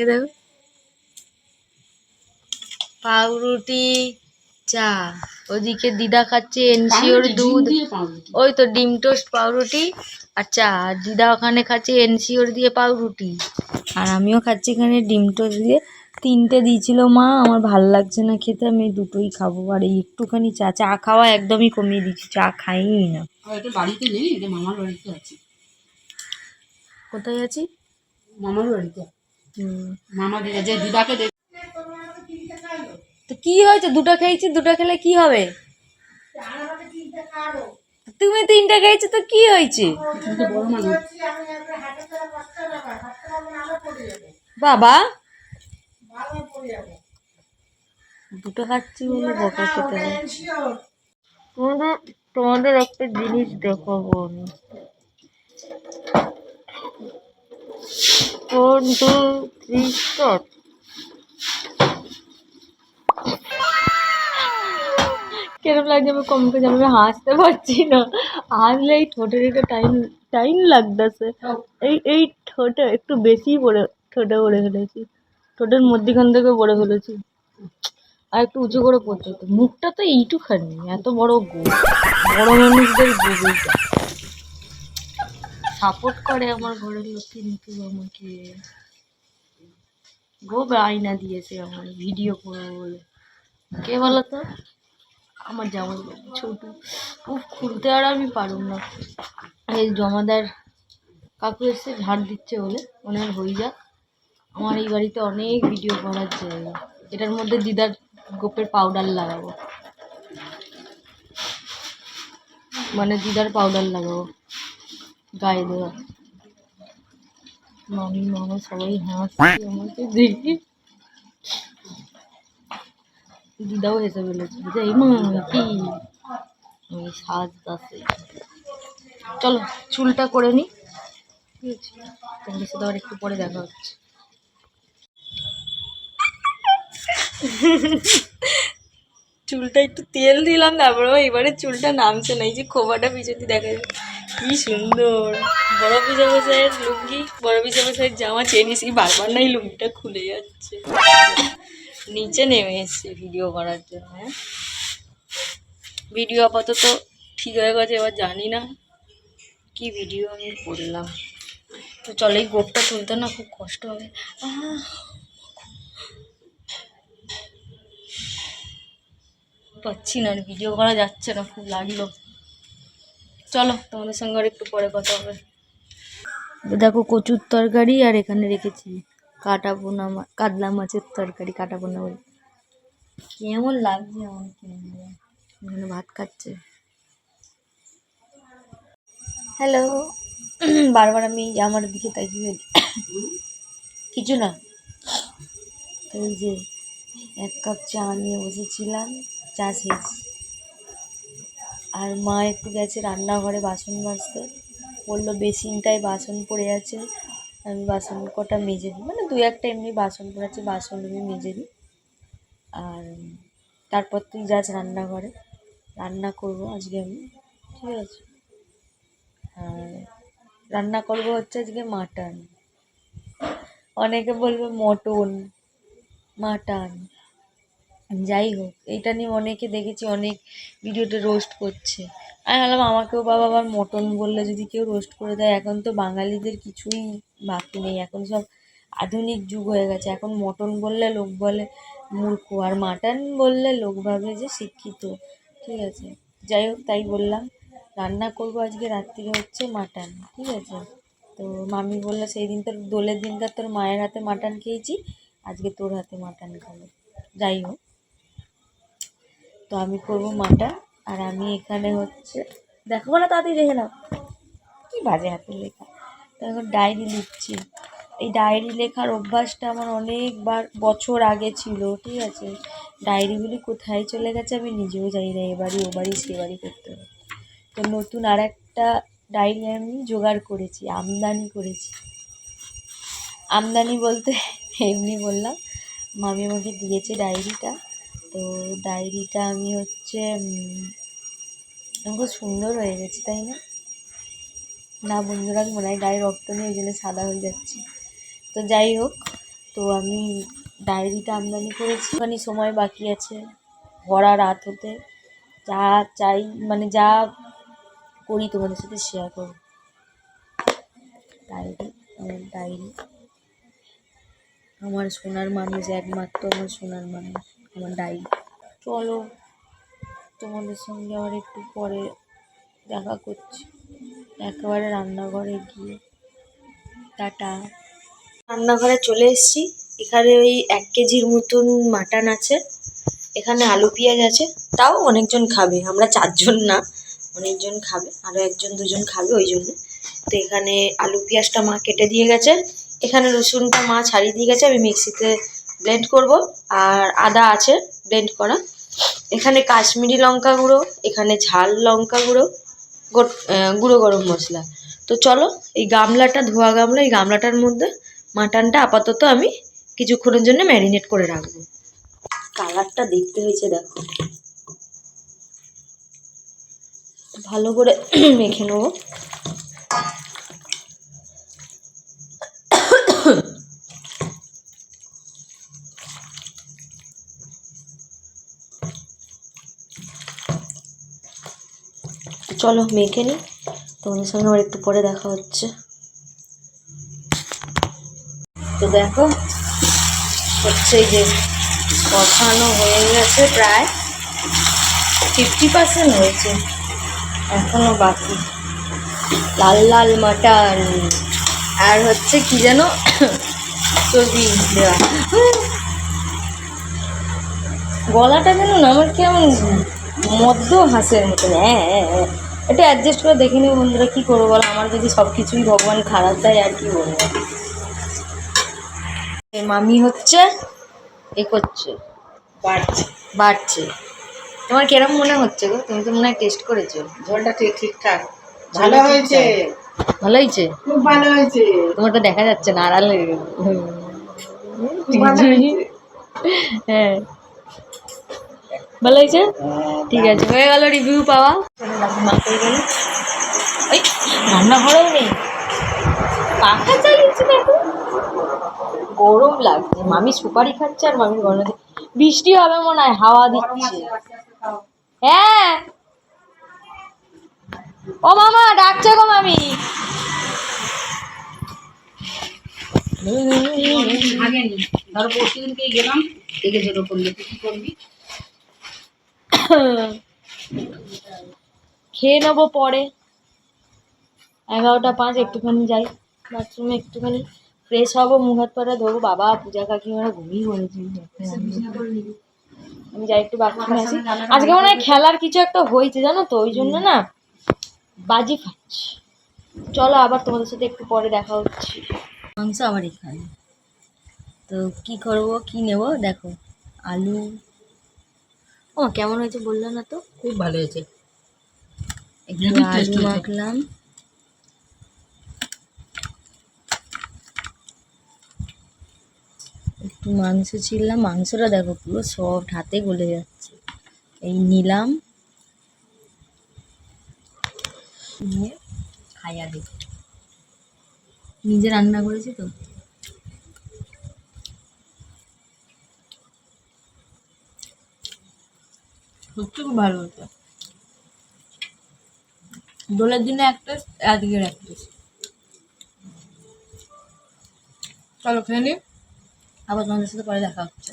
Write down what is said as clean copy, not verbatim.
এ দেখো পাউরুটি চা, ওদিকে দিদা খাচ্ছে এনসিওর দুধ, ওই তো ডিম টোস্ট পাউরুটি আর চা। আর দিদা ওখানে খাচ্ছে এনসিওর দিয়ে পাউরুটি, আর আমিও খাচ্ছি এখানে ডিম টোস্ট দিয়ে। তিনটে দিয়েছিল মা, আমার ভাল লাগছে না খেতে, আমি দুটোই খাবো। আর এই একটুখানি চা, চা খাওয়া একদমই কমিয়ে দিচ্ছি, চা খাইই না। বাড়িতে নেই, এটা মামার বাড়িতে আছে। কোথায় আছি? মামার বাড়িতে। মামা দিদা যে দিদাকে তো কি হয়েছে? দুটো খেয়েছি, দুটো খেলে কি হবে? তুমি তিনটা খেয়েছো তো কি হয়েছে? বাবা দুটো খাচ্ছি বলে বকা খেতে হবে। তোমাদের একটা জিনিস দেখাবো আমি। 1 2 3 start। কেরম লাগছে আমি কম করে, আমি হাসতে পারছি না, হাসলে এই ঠোঁটের একটা টাইম টাইম লাগতেছে। এই ঠোঁটে একটু বেশি পড়ে, ঠোঁটে পড়ে ফেলেছি, ঠোঁটের মধ্যিখান থেকে পড়ে ফেলেছি। আর একটু উঁচু করে পড়তে হতো। মুখটা তো এইটুখানি, এত বড় গো, বড় মানুষদের গোটা সাপোর্ট করে আমার ঘরের লোক, কিন্তু আমাকে গো আয়না দিয়েছে আমার ভিডিও করবো বলে। কে বলো তো? আমার জামাই ছোট, উফ খুলতে আর আমি পারুম না। এই জমাদার কাকু এসে ঝাড় দিচ্ছে বলে ওনার হয়ে যাক। আমার এই বাড়িতে অনেক ভিডিও করার জায়গা, এটার মধ্যে দিদার গোপের পাউডার লাগাবো, মানে দিদার পাউডার লাগাবো গায়ে দেওয়া। মামি মামা সবাই হাসছে আমাকে দেখে, দিদাও হেসে ফেলেছে যে এই মা কি আমি সাজতাছে। চলো চুলটা করে নি, ঠিক আছে? তোমাদের সাথে আবার একটু পরে দেখা হচ্ছে। চুলটা একটু তেল দিলাম, তারপরে এবারে চুলটা নামছে না। এই যে খোপাটা পিছনে দেখা যায়, কি সুন্দর। বড় পিজামশাইয়ের লুঙ্গি, বড় পিজামশাইয়ের জামা চেনিস, বারবার না এই লুঙ্গিটা খুলে যাচ্ছে। নিচে নেমে এসছে ভিডিও করার জন্য। হ্যাঁ, ভিডিও আপাতত ঠিক হয়ে গেছে, এবার জানি না কি ভিডিও আমি করলাম। তো চলো, এই গোপটা তুলতে না খুব কষ্ট হবে, পাচ্ছি না, আর ভিডিও করা যাচ্ছে না, খুব লাগলো। চলো তোমাদের সঙ্গে আর একটু পরে কথা হবে। দেখো কচুর তরকারি, আর এখানে রেখেছি কাটা পোনা কাতলা মাছের তরকারি, কাটা পোনা বলে। কেমন লাগছে আমার, এখানে ভাত খাচ্ছে। হ্যালো। বারবার আমি আমার দিকে তাকিয়ে কিছু না। এই যে 1 কাপ চা নিয়ে বসেছিলাম, চা শেষ। আর মা একটু গেছে রান্নাঘরে বাসন মাজতে, বললো বেসিনটায় বাসন পড়ে আছে, আমি বাসন কটা মেজে দিই, মানে 2-1টা এমনি বাসন পড়ে আছে, বাসন আমি মেজে দিই। আর তারপর তুই যাস রান্নাঘরে, রান্না করবো আজকে আমি, ঠিক আছে? আর রান্না করবো হচ্ছে আজকে মাটন, অনেকে বলবে মটন, মাটন, যাই হোক। এইটা নিয়ে অনেকে দেখেছি অনেক ভিডিওতে রোস্ট করছে। আমি ভাবলাম আমাকেও বাবা আবার মটন বললে যদি কেউ রোস্ট করে দেয়। এখন তো বাঙালিদের কিছুই বাকি নেই, এখন সব আধুনিক যুগ হয়ে গেছে। এখন মটন বললে লোক বলে মূর্খ, আর মাটন বললে লোক ভাবে যে শিক্ষিত, ঠিক আছে? যাই হোক, তাই বললাম রান্না করবো আজকে রাত্রিরে হচ্ছে মাটন, ঠিক আছে? তো মামি বললো সেই দিন তোর দোলের দিনকার তোর মায়ের হাতে মাটন খেয়েছি, আজকে তোর হাতে মাটন খাবো। যাই হোক, তো আমি করবো মাটন। আর আমি এখানে হচ্ছে দেখো না, তাড়াতাড়ি দেখে নাও, কি বাজে হাতের লেখা। তো এখন ডায়েরি লিখছি। এই ডায়েরি লেখার অভ্যাসটা আমার অনেকবার বছর আগে ছিল, ঠিক আছে? ডায়েরিগুলি কোথায় চলে গেছে আমি নিজেও জানি না, এবারই ও বাড়ি সে বাড়ি করতে হবে। তো নতুন আর একটা ডায়েরি আমি জোগাড় করেছি, আমদানি করেছি। আমদানি বলতে এমনি বললাম, মামি আমাকে দিয়েছে ডায়েরিটা। তো ডায়েরিটা আমি হচ্ছে খুব সুন্দর হয়ে গেছে, তাই না? না বন্ধুরা, মনে হয় গায়ে রক্ত নিয়ে ওই জন্য সাদা হয়ে যাচ্ছে। তো যাই হোক, তো আমি ডায়েরিটা আমদানি করেছি, ওখানে সময় বাকি আছে ভরা রাত হতে। যা চাই মানে যা করি তোমাদের সাথে শেয়ার করব। ডায়েরি, আমার ডায়েরি, আমার সোনার মানুষ, একমাত্র আমার সোনার মানুষ, আমার ডায়েরি। চলো তোমাদের সঙ্গে আবার একটু পরে দেখা করছি, একেবারে রান্নাঘরে গিয়ে। টাটা। রান্নাঘরে চলে এসেছি। এখানে ওই 1 কেজির মতন মাটন আছে, এখানে আলু পেঁয়াজ আছে। তাও অনেকজন খাবে, আমরা 4 জন না, অনেকজন খাবে, আরও 1 জন 2 জন খাবে ওই জন্য। তো এখানে আলু পেঁয়াজটা মা কেটে দিয়ে গেছে, এখানে রসুনটা মা ছাড়িয়ে দিয়ে গেছে, আমি মিক্সিতে ব্লেন্ড করব। আর আদা আছে ব্লেন্ড করা। এখানে কাশ্মীরি লঙ্কা গুঁড়ো, এখানে ঝাল লঙ্কা গুঁড়ো, গুঁড়ো গরম মশলা। তো চলো, এই গামলাটা, ধোয়া গামলা, এই গামলাটার মধ্যে মাটনটা আপাতত আমি কিছুক্ষণের জন্য ম্যারিনেট করে রাখবো। কালারটা দেখতে হয়েছে দেখো, ভালো করে মেখে নেবো। চলো মেখে নিই, তোমাদের সঙ্গে আবার একটু পরে দেখা হচ্ছে। তো দেখো হচ্ছে যে কষানো হয়ে গেছে, প্রায় 50% হয়েছে, এখনো বাকি। লাল লাল মাটন আর হচ্ছে কি যেন চর্বি দেওয়া। গলাটা যেন না আমার কেমন মদ্য হাঁসের মতন। হ্যাঁ হ্যাঁ হ্যাঁ, এটা অ্যাডজাস্ট করে দেখে নিও বন্ধুরা, কী করবো বলো, আমার যদি সব কিছুই ভগবান খারাপ দেয় আর কি বলবো। মামি হচ্ছে এ করছে, বাড়ছে। তোমার কিরম মনে হচ্ছে গো? তুমি তো মনে হয় টেস্ট করেছো। ঝোলটা ঠিকঠাক ভালো হয়েছে, ভালো হয়েছে, খুব ভালো হয়েছে। তোমার তো দেখা যাচ্ছে না আড়ালে। হ্যাঁ ভালো হয়েছে, ঠিক আছে, হয়ে গেল রিভিউ পাওয়া। মা করে গেল, ওই রান্নাঘরেও নেই, পাখা চালিয়েছে দেখো, গরম লাগছে। মামি সুপারি খাচ্ছে আর মামির গরম লাগছে। বৃষ্টি হবে মনে হয়, হাওয়া দিচ্ছে। হ্যাঁ ও মামা ডাকছে গো মামি। ভাগেনি, ধরো পরশুদিনকে গেলাম, দেখে ছোট করলে তুই কি করবি? খেয়ে নেবো পরে, 11টা 5, একটুখানি যাই বাথরুমে, একটুখানি ফ্রেশ হবো, মুখ হাত পাটা ধোবো। বাবা পূজা কাকিমারা ঘুমিয়ে পড়েছি, আমি যাই একটু বাথরুমে আসি। আজকে মনে হয় খেলার কিছু একটা হয়েছে জানো তো, ওই জন্য না বাজি ফাটছে। চলো আবার তোমাদের সাথে একটু পরে দেখা হচ্ছে। মাংস আবার এখানে, তো কি করবো, কি নেবো দেখো, আলু। ও কেমন হয়েছে বললো না তো, খুব ভালো হয়েছে, একটু আলু মাখলাম, একটু মাংস ছিললাম, মাংসটা দেখো পুরো সফট, হাতে গলে যাচ্ছে। এই নিলাম, নিয়ে খাইয়া দিই, নিজে রান্না করেছি তো। সত্যি খুব ভালো হতো, দোলের দিনে একটা, আজকের একটা। চলো খেয়ে নি, আবার তোমাদের সাথে পরে দেখা হচ্ছে।